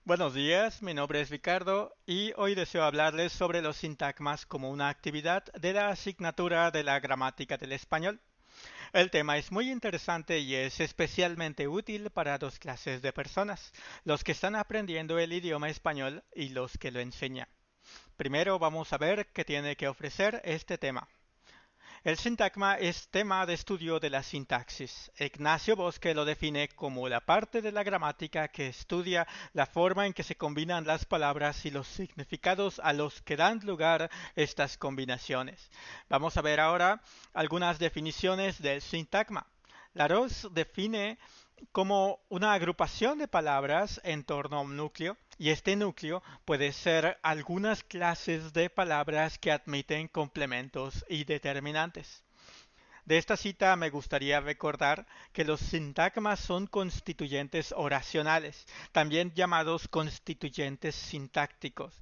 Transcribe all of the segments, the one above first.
Buenos días, mi nombre es Ricardo y hoy deseo hablarles sobre los sintagmas como una actividad de la asignatura de la gramática del español. El tema es muy interesante y es especialmente útil para dos clases de personas, los que están aprendiendo el idioma español y los que lo enseñan. Primero vamos a ver qué tiene que ofrecer este tema. El sintagma es tema de estudio de la sintaxis. Ignacio Bosque lo define como la parte de la gramática que estudia la forma en que se combinan las palabras y los significados a los que dan lugar estas combinaciones. Vamos a ver ahora algunas definiciones del sintagma. Larousse define como una agrupación de palabras en torno a un núcleo, y este núcleo puede ser algunas clases de palabras que admiten complementos y determinantes. De esta cita me gustaría recordar que los sintagmas son constituyentes oracionales, también llamados constituyentes sintácticos.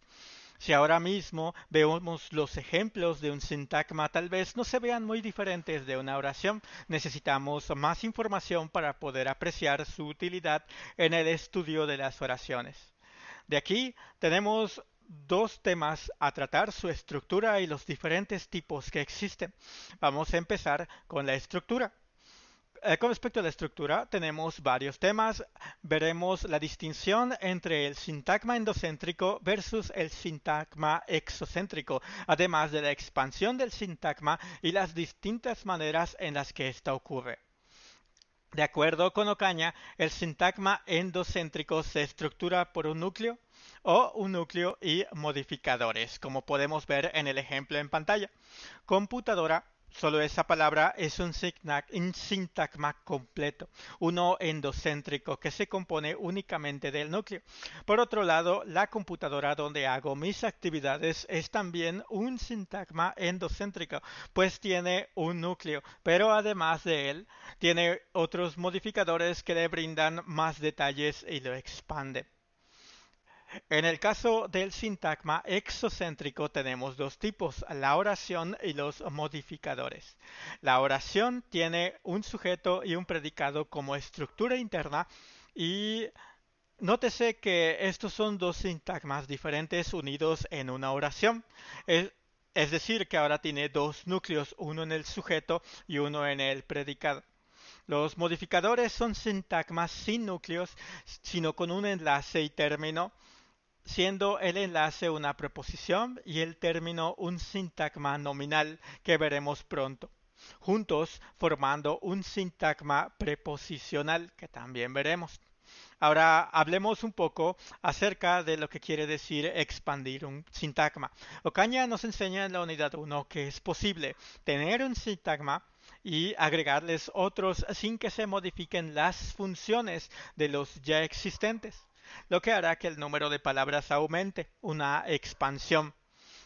Si ahora mismo vemos los ejemplos de un sintagma, tal vez no se vean muy diferentes de una oración. Necesitamos más información para poder apreciar su utilidad en el estudio de las oraciones. De aquí tenemos dos temas a tratar, su estructura y los diferentes tipos que existen. Vamos a empezar con la estructura. Con respecto a la estructura, tenemos varios temas. Veremos la distinción entre el sintagma endocéntrico versus el sintagma exocéntrico, además de la expansión del sintagma y las distintas maneras en las que esto ocurre. De acuerdo con Ocaña, el sintagma endocéntrico se estructura por un núcleo o un núcleo y modificadores, como podemos ver en el ejemplo en pantalla. Computadora, solo esa palabra es un sintagma completo, uno endocéntrico que se compone únicamente del núcleo. Por otro lado, la computadora donde hago mis actividades es también un sintagma endocéntrico, pues tiene un núcleo, pero además de él, tiene otros modificadores que le brindan más detalles y lo expanden. En el caso del sintagma exocéntrico tenemos dos tipos, la oración y los modificadores. La oración tiene un sujeto y un predicado como estructura interna y nótese que estos son dos sintagmas diferentes unidos en una oración. Es, es decir, que ahora tiene dos núcleos, uno en el sujeto y uno en el predicado. Los modificadores son sintagmas sin núcleos, sino con un enlace y término, siendo el enlace una preposición y el término un sintagma nominal que veremos pronto, juntos formando un sintagma preposicional que también veremos. Ahora hablemos un poco acerca de lo que quiere decir expandir un sintagma. Ocaña nos enseña en la unidad 1 que es posible tener un sintagma y agregarles otros sin que se modifiquen las funciones de los ya existentes, lo que hará que el número de palabras aumente, una expansión.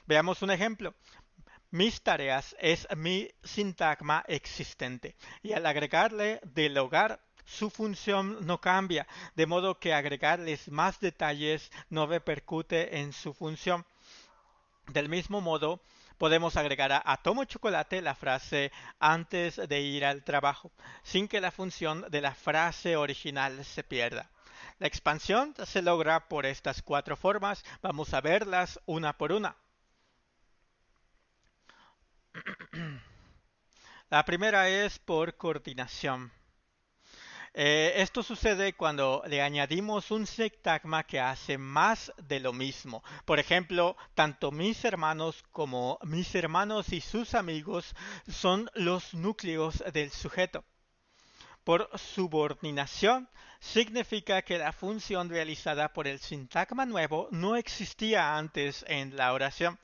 Veamos un ejemplo. Mis tareas es mi sintagma existente y al agregarle del hogar su función no cambia, de modo que agregarles más detalles no repercute en su función. Del mismo modo, podemos agregar a tomo chocolate la frase antes de ir al trabajo, sin que la función de la frase original se pierda. La expansión se logra por estas cuatro formas. Vamos a verlas una por una. La primera es por coordinación. Esto sucede cuando le añadimos un sintagma que hace más de lo mismo. Por ejemplo, tanto mis hermanos como mis hermanos y sus amigos son los núcleos del sujeto. Por subordinación, significa que la función realizada por el sintagma nuevo no existía antes en la oración.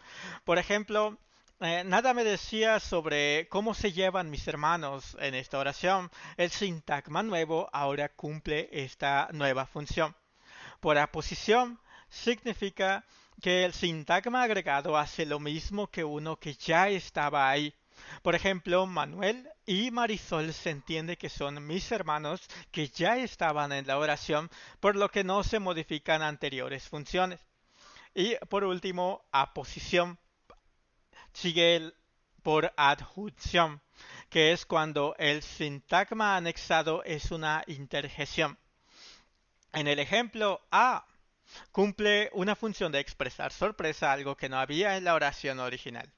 Por ejemplo, nada me decía sobre cómo se llevan mis hermanos en esta oración. El sintagma nuevo ahora cumple esta nueva función. Por aposición, significa que el sintagma agregado hace lo mismo que uno que ya estaba ahí. Por ejemplo, Manuel y Marisol se entiende que son mis hermanos que ya estaban en la oración, por lo que no se modifican anteriores funciones. Y por último, aposición sigue por adjunción, que es cuando el sintagma anexado es una interjección. En el ejemplo A, Cumple una función de expresar sorpresa, algo que no había en la oración original.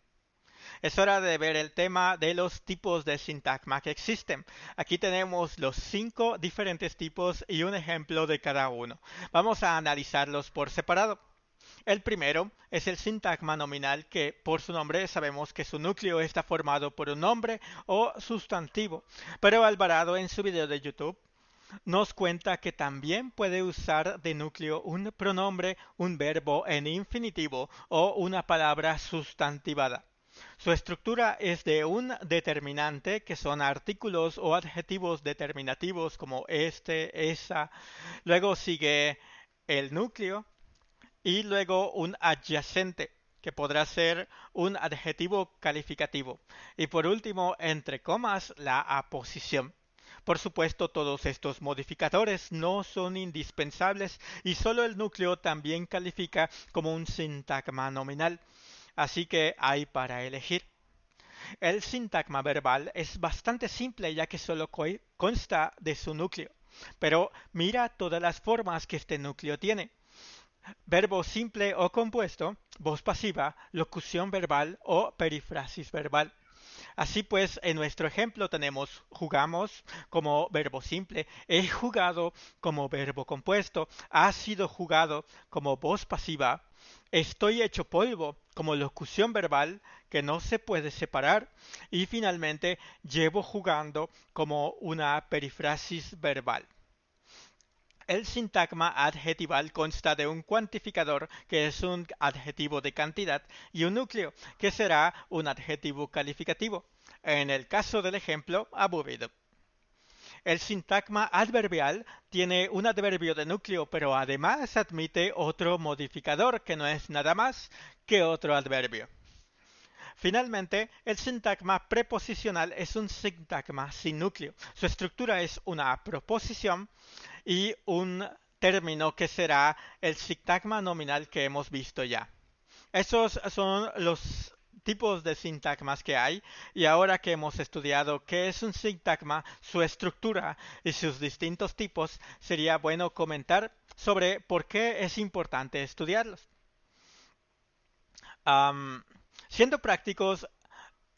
Es hora de ver el tema de los tipos de sintagma que existen. Aquí tenemos los 5 diferentes tipos y un ejemplo de cada uno. Vamos a analizarlos por separado. El primero es el sintagma nominal que por su nombre sabemos que su núcleo está formado por un nombre o sustantivo, pero Alvarado en su video de YouTube nos cuenta que también puede usar de núcleo un pronombre, un verbo en infinitivo o una palabra sustantivada. Su estructura es de un determinante, que son artículos o adjetivos determinativos como este, esa. Luego sigue el núcleo y luego un adyacente, que podrá ser un adjetivo calificativo. Y por último, entre comas, la aposición. Por supuesto, todos estos modificadores no son indispensables y solo el núcleo también califica como un sintagma nominal. Así que hay para elegir. El sintagma verbal es bastante simple ya que solo consta de su núcleo. Pero mira todas las formas que este núcleo tiene: verbo simple o compuesto, voz pasiva, locución verbal o perifrasis verbal. Así pues, en nuestro ejemplo tenemos jugamos como verbo simple, he jugado como verbo compuesto, ha sido jugado como voz pasiva, estoy hecho polvo como locución verbal que no se puede separar y finalmente llevo jugando como una perifrasis verbal. El sintagma adjetival consta de un cuantificador, que es un adjetivo de cantidad, y un núcleo, que será un adjetivo calificativo. En el caso del ejemplo, aburrido. El sintagma adverbial tiene un adverbio de núcleo, pero además admite otro modificador, que no es nada más que otro adverbio. Finalmente, el sintagma preposicional es un sintagma sin núcleo. Su estructura es una proposición y un término que será el sintagma nominal que hemos visto ya. Esos son los tipos de sintagmas que hay, y ahora que hemos estudiado qué es un sintagma, su estructura y sus distintos tipos, sería bueno comentar sobre por qué es importante estudiarlos. Am, Siendo prácticos,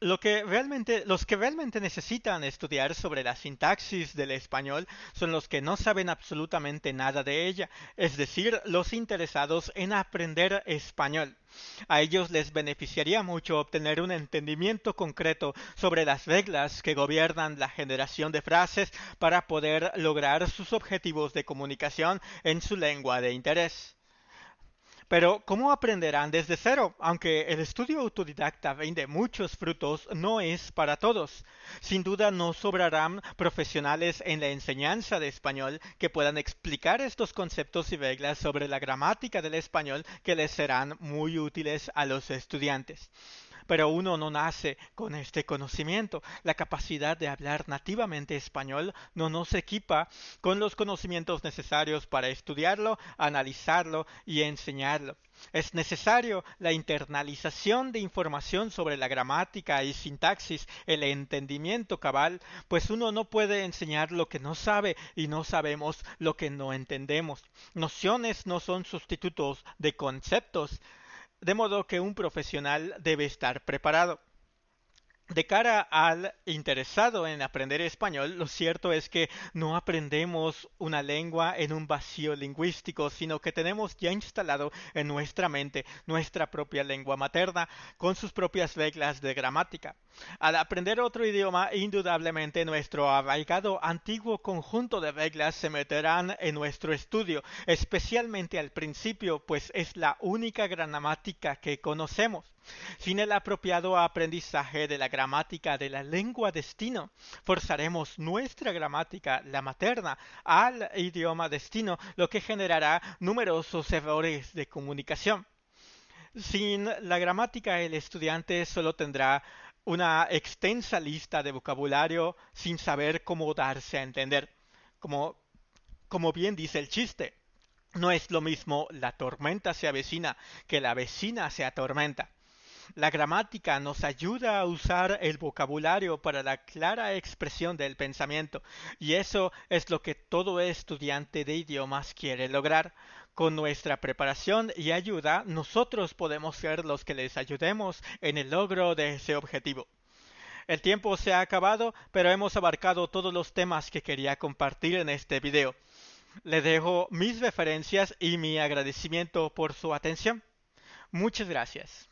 los que realmente necesitan estudiar sobre la sintaxis del español son los que no saben absolutamente nada de ella, es decir, los interesados en aprender español. A ellos les beneficiaría mucho obtener un entendimiento concreto sobre las reglas que gobiernan la generación de frases para poder lograr sus objetivos de comunicación en su lengua de interés. Pero, ¿cómo aprenderán desde cero? Aunque el estudio autodidacta rinde muchos frutos, no es para todos. Sin duda no sobrarán profesionales en la enseñanza de español que puedan explicar estos conceptos y reglas sobre la gramática del español que les serán muy útiles a los estudiantes. Pero uno no nace con este conocimiento. La capacidad de hablar nativamente español no nos equipa con los conocimientos necesarios para estudiarlo, analizarlo y enseñarlo. Es necesario la internalización de información sobre la gramática y sintaxis, el entendimiento cabal, pues uno no puede enseñar lo que no sabe y no sabemos lo que no entendemos. Nociones no son sustitutos de conceptos, de modo que un profesional debe estar preparado. De cara al interesado en aprender español, lo cierto es que no aprendemos una lengua en un vacío lingüístico, sino que tenemos ya instalado en nuestra mente nuestra propia lengua materna, con sus propias reglas de gramática. Al aprender otro idioma, indudablemente nuestro arraigado antiguo conjunto de reglas se meterán en nuestro estudio, especialmente al principio, pues es la única gramática que conocemos. Sin el apropiado aprendizaje de la gramática de la lengua destino, forzaremos nuestra gramática, la materna, al idioma destino, lo que generará numerosos errores de comunicación. Sin la gramática, el estudiante solo tendrá una extensa lista de vocabulario sin saber cómo darse a entender. Como, como bien dice el chiste, no es lo mismo la tormenta se avecina que la vecina se atormenta. La gramática nos ayuda a usar el vocabulario para la clara expresión del pensamiento, y eso es lo que todo estudiante de idiomas quiere lograr. Con nuestra preparación y ayuda, nosotros podemos ser los que les ayudemos en el logro de ese objetivo. El tiempo se ha acabado, pero hemos abarcado todos los temas que quería compartir en este video. Le dejo mis referencias y mi agradecimiento por su atención. Muchas gracias.